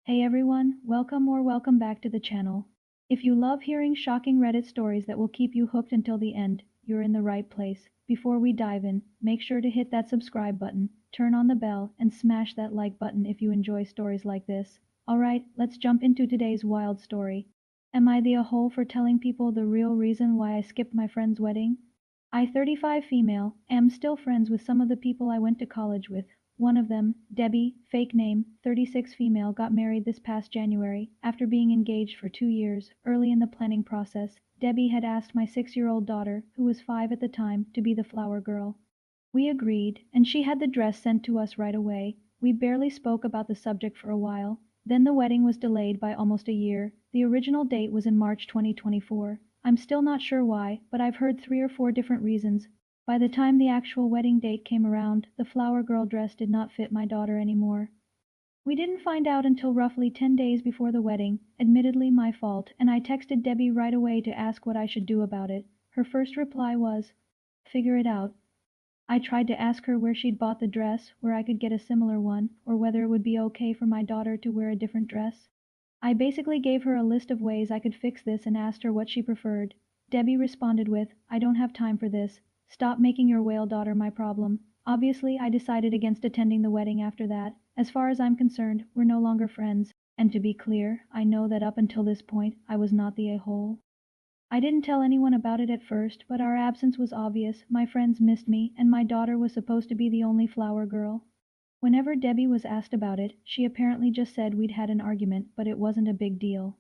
Hey everyone, welcome back to the channel. If you love hearing shocking Reddit stories that will keep you hooked until the end, you're in the right place. Before we dive in, make sure to hit that subscribe button, turn on the bell, and smash that like button if you enjoy stories like this. Alright, let's jump into today's wild story. Am I the a-hole for telling people the real reason why I skipped my friend's wedding? I, 35 female, am still friends with some of the people I went to college with. One of them, Debbie, fake name, 36 female, got married this past January, after being engaged for 2 years. Early in the planning process, Debbie had asked my 6-year-old daughter, who was 5 at the time, to be the flower girl. We agreed, and she had the dress sent to us right away. We barely spoke about the subject for a while. Then the wedding was delayed by almost a year. The original date was in March 2024. I'm still not sure why, but I've heard 3 or 4 different reasons. By the time the actual wedding date came around, the flower girl dress did not fit my daughter anymore. We didn't find out until roughly 10 days before the wedding, admittedly my fault, and I texted Debbie right away to ask what I should do about it. Her first reply was, "Figure it out." I tried to ask her where she'd bought the dress, where I could get a similar one, or whether it would be okay for my daughter to wear a different dress. I basically gave her a list of ways I could fix this and asked her what she preferred. Debbie responded with, "I don't have time for this. Stop making your whale daughter my problem." Obviously, I decided against attending the wedding after that. As far as I'm concerned, we're no longer friends. And to be clear, I know that up until this point, I was not the a-hole. I didn't tell anyone about it at first, but our absence was obvious. My friends missed me, and my daughter was supposed to be the only flower girl. Whenever Debbie was asked about it, she apparently just said we'd had an argument, but it wasn't a big deal.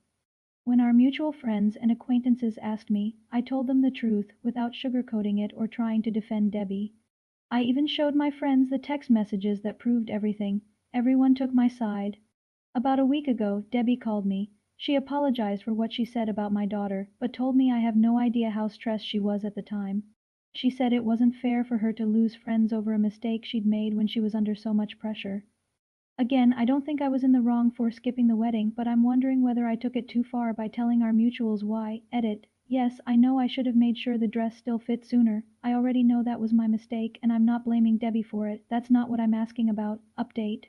When our mutual friends and acquaintances asked me, I told them the truth without sugarcoating it or trying to defend Debbie. I even showed my friends the text messages that proved everything. Everyone took my side. About a week ago, Debbie called me. She apologized for what she said about my daughter, but told me I have no idea how stressed she was at the time. She said it wasn't fair for her to lose friends over a mistake she'd made when she was under so much pressure. Again, I don't think I was in the wrong for skipping the wedding, but I'm wondering whether I took it too far by telling our mutuals why. Edit. Yes, I know I should have made sure the dress still fit sooner. I already know that was my mistake, and I'm not blaming Debbie for it. That's not what I'm asking about. Update.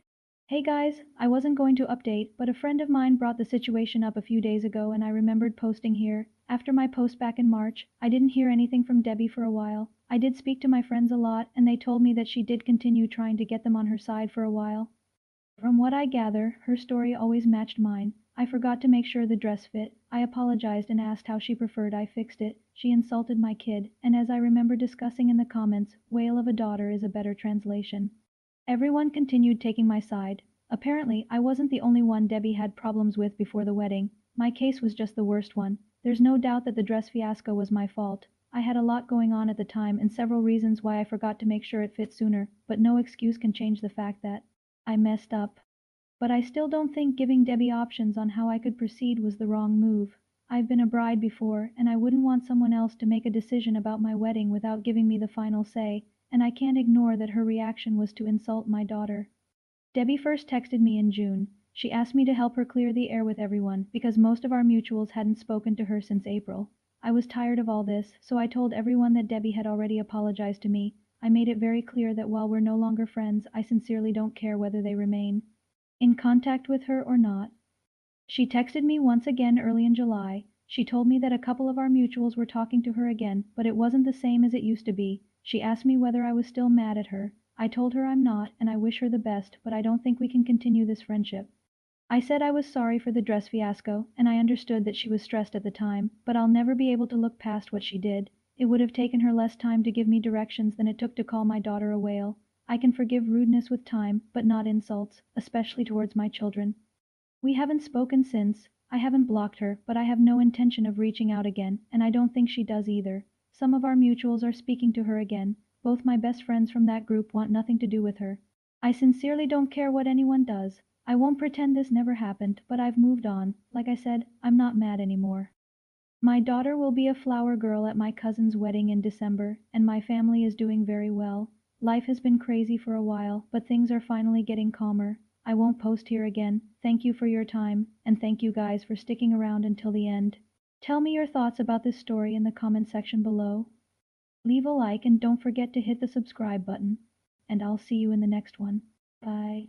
Hey guys, I wasn't going to update, but a friend of mine brought the situation up a few days ago and I remembered posting here. After my post back in March, I didn't hear anything from Debbie for a while. I did speak to my friends a lot, and they told me that she did continue trying to get them on her side for a while. From what I gather, her story always matched mine. I forgot to make sure the dress fit. I apologized and asked how she preferred I fixed it. She insulted my kid, and as I remember discussing in the comments, whale of a daughter is a better translation. Everyone continued taking my side. Apparently, I wasn't the only one Debbie had problems with before the wedding. My case was just the worst one. There's no doubt that the dress fiasco was my fault. I had a lot going on at the time and several reasons why I forgot to make sure it fit sooner, but no excuse can change the fact that I messed up. But I still don't think giving Debbie options on how I could proceed was the wrong move. I've been a bride before, and I wouldn't want someone else to make a decision about my wedding without giving me the final say, and I can't ignore that her reaction was to insult my daughter. Debbie first texted me in June. She asked me to help her clear the air with everyone, because most of our mutuals hadn't spoken to her since April. I was tired of all this, so I told everyone that Debbie had already apologized to me. I made it very clear that while we're no longer friends, I sincerely don't care whether they remain in contact with her or not. She texted me once again early in July. She told me that a couple of our mutuals were talking to her again, but it wasn't the same as it used to be. She asked me whether I was still mad at her. I told her I'm not, and I wish her the best, but I don't think we can continue this friendship. I said I was sorry for the dress fiasco, and I understood that she was stressed at the time, but I'll never be able to look past what she did. It would have taken her less time to give me directions than it took to call my daughter a whale. I can forgive rudeness with time, but not insults, especially towards my children. We haven't spoken since. I haven't blocked her, but I have no intention of reaching out again, and I don't think she does either. Some of our mutuals are speaking to her again. Both my best friends from that group want nothing to do with her. I sincerely don't care what anyone does. I won't pretend this never happened, but I've moved on. Like I said, I'm not mad anymore. My daughter will be a flower girl at my cousin's wedding in December, and my family is doing very well. Life has been crazy for a while, but things are finally getting calmer. I won't post here again. Thank you for your time, and thank you guys for sticking around until the end. Tell me your thoughts about this story in the comment section below. Leave a like and don't forget to hit the subscribe button. And I'll see you in the next one. Bye.